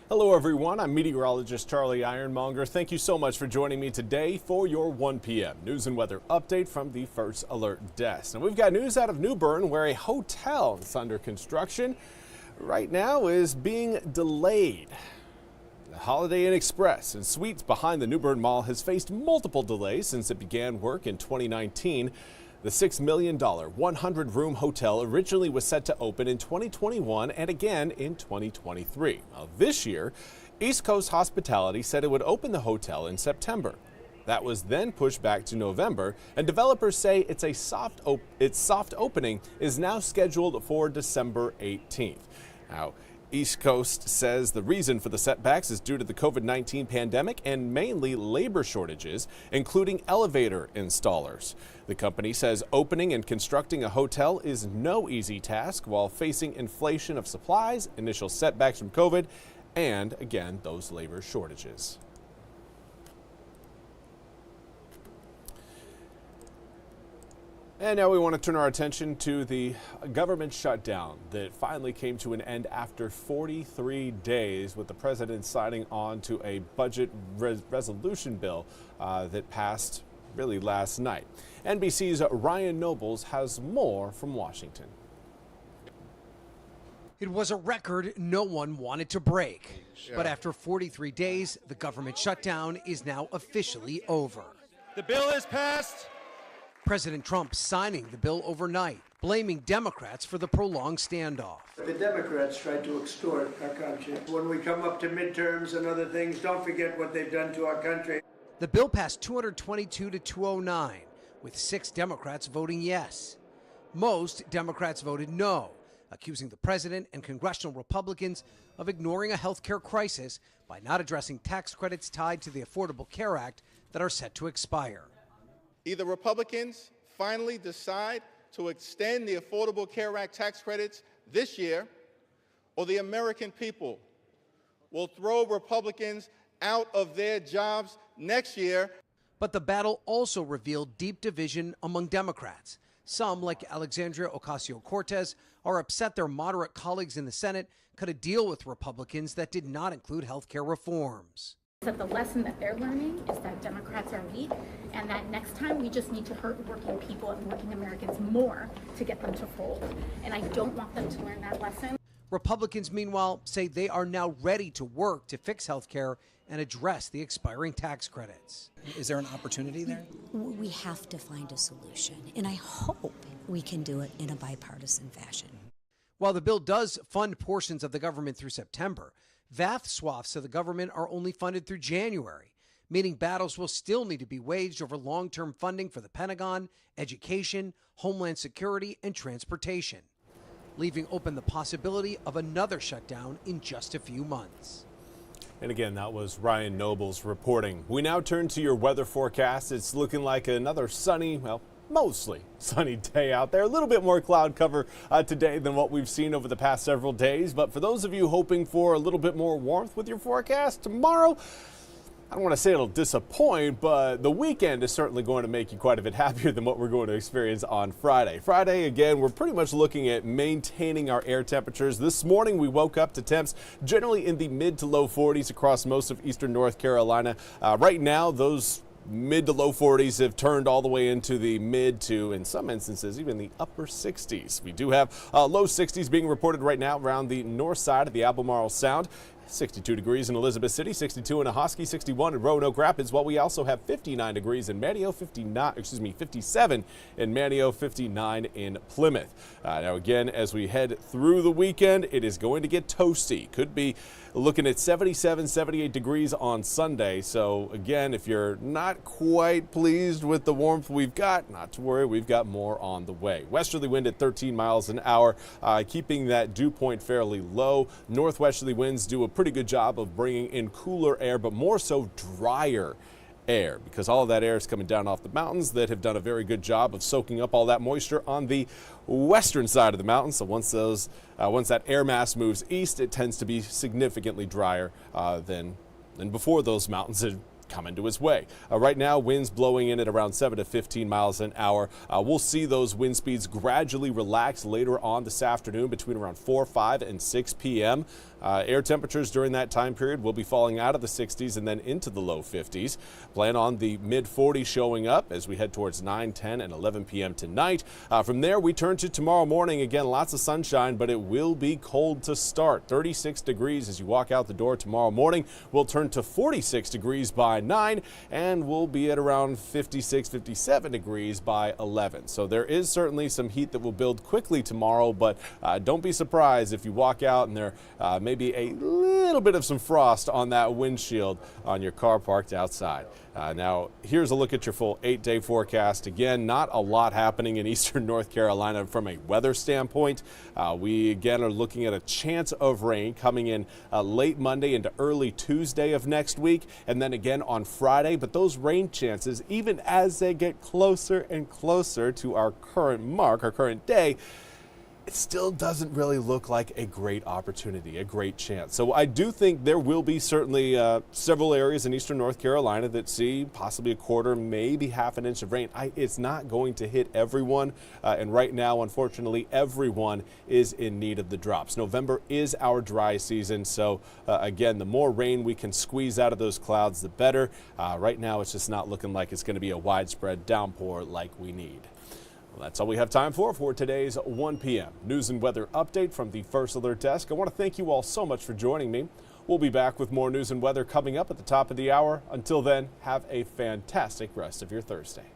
Hello everyone, I'm Meteorologist Charlie Ironmonger. Thank you so much for joining me today for your 1 p.m. news and weather update from the First Alert Desk. Now we've got news out of New Bern where a hotel that's under construction right now is being delayed. The Holiday Inn Express and Suites behind the New Bern Mall has faced multiple delays since it began work in 2019. The $6 million 100-room hotel originally was set to open in 2021 and again in 2023. Now, this year, East Coast Hospitality said it would open the hotel in September. That was then pushed back to November, and developers say its soft opening is now scheduled for December 18th. Now, East Coast says the reason for the setbacks is due to the COVID-19 pandemic and mainly labor shortages, including elevator installers. The company says opening and constructing a hotel is no easy task while facing inflation of supplies, initial setbacks from COVID, and again, those labor shortages. And now we want to turn our attention to the government shutdown that finally came to an end after 43 days with the president signing on to a budget resolution bill that passed really last night. NBC's Ryan Nobles has more from Washington. It was a record no one wanted to break. Yeah. But after 43 days, the government shutdown is now officially over. The bill is passed. President Trump signing the bill overnight, blaming Democrats for the prolonged standoff. The Democrats tried to extort our country. When we come up to midterms and other things, don't forget what they've done to our country. The bill passed 222 to 209, with 6 Democrats voting yes. Most Democrats voted no, accusing the president and congressional Republicans of ignoring a health care crisis by not addressing tax credits tied to the Affordable Care Act that are set to expire. Either Republicans finally decide to extend the Affordable Care Act tax credits this year, or the American people will throw Republicans out of their jobs next year. But the battle also revealed deep division among Democrats. Some, like Alexandria Ocasio-Cortez, are upset their moderate colleagues in the Senate cut a deal with Republicans that did not include health care reforms. That the lesson that they're learning is that Democrats are weak, and that next time we just need to hurt working people and working Americans more to get them to fold. And I don't want them to learn that lesson. Republicans, meanwhile, say they are now ready to work to fix health care and address the expiring tax credits. Is there an opportunity there? We have to find a solution, and I hope we can do it in a bipartisan fashion. While the bill does fund portions of the government through September, vast swaths of the government are only funded through January, meaning battles will still need to be waged over long-term funding for the Pentagon, education, homeland security, and transportation, leaving open the possibility of another shutdown in just a few months. And again, that was Ryan Nobles reporting. We now turn to your weather forecast. It's looking like another sunny, well, mostly sunny day out there. A little bit more cloud cover today than what we've seen over the past several days. But for those of you hoping for a little bit more warmth with your forecast tomorrow, I don't want to say it'll disappoint, but the weekend is certainly going to make you quite a bit happier than what we're going to experience on Friday. Friday, again, we're pretty much looking at maintaining our air temperatures. This morning, we woke up to temps generally in the mid to low 40s across most of eastern North Carolina. Right now, those mid to low 40s have turned all the way into the mid to, in some instances, even the upper 60s. We do have low 60s being reported right now around the north side of the Albemarle Sound. 62 degrees in Elizabeth City, 62 in Ahoskie, 61 in Roanoke Rapids, while we also have 59 degrees in Manteo, 57 in Manteo, 59 in Plymouth. Now again, as we head through the weekend, it is going to get toasty. Could be looking at 77, 78 degrees on Sunday. So again, if you're not quite pleased with the warmth we've got, not to worry, we've got more on the way. Westerly wind at 13 miles an hour, keeping that dew point fairly low. Northwesterly winds do a pretty good job of bringing in cooler air, but more so drier air, because all of that air is coming down off the mountains that have done a very good job of soaking up all that moisture on the western side of the mountain. So once that air mass moves east, it tends to be significantly drier than before those mountains had coming to his way. Right now, winds blowing in at around 7 to 15 miles an hour. We'll see those wind speeds gradually relax later on this afternoon between around 4, 5, and 6 p.m. Air temperatures during that time period will be falling out of the 60s and then into the low 50s. Plan on the mid 40s showing up as we head towards 9, 10, and 11 p.m. tonight. From there, we turn to tomorrow morning. Again, lots of sunshine, but it will be cold to start. 36 degrees as you walk out the door tomorrow morning. We'll turn to 46 degrees by 9, and we'll be at around 56, 57 degrees by 11. So there is certainly some heat that will build quickly tomorrow, but don't be surprised if you walk out and there may be a little bit of some frost on that windshield on your car parked outside. Now, here's a look at your full 8-day forecast. Again, not a lot happening in eastern North Carolina from a weather standpoint. We again are looking at a chance of rain coming in late Monday into early Tuesday of next week, and then again on Friday. But those rain chances, even as they get closer and closer to our current mark, our current day, it still doesn't really look like a great opportunity, a great chance. So I do think there will be certainly several areas in eastern North Carolina that see possibly a quarter, maybe half an inch of rain. It's not going to hit everyone. And right now, unfortunately, everyone is in need of the drops. November is our dry season. So again, the more rain we can squeeze out of those clouds, the better. Right now, it's just not looking like it's going to be a widespread downpour like we need. Well, that's all we have time for today's 1 p.m. news and weather update from the First Alert Desk. I want to thank you all so much for joining me. We'll be back with more news and weather coming up at the top of the hour. Until then, have a fantastic rest of your Thursday.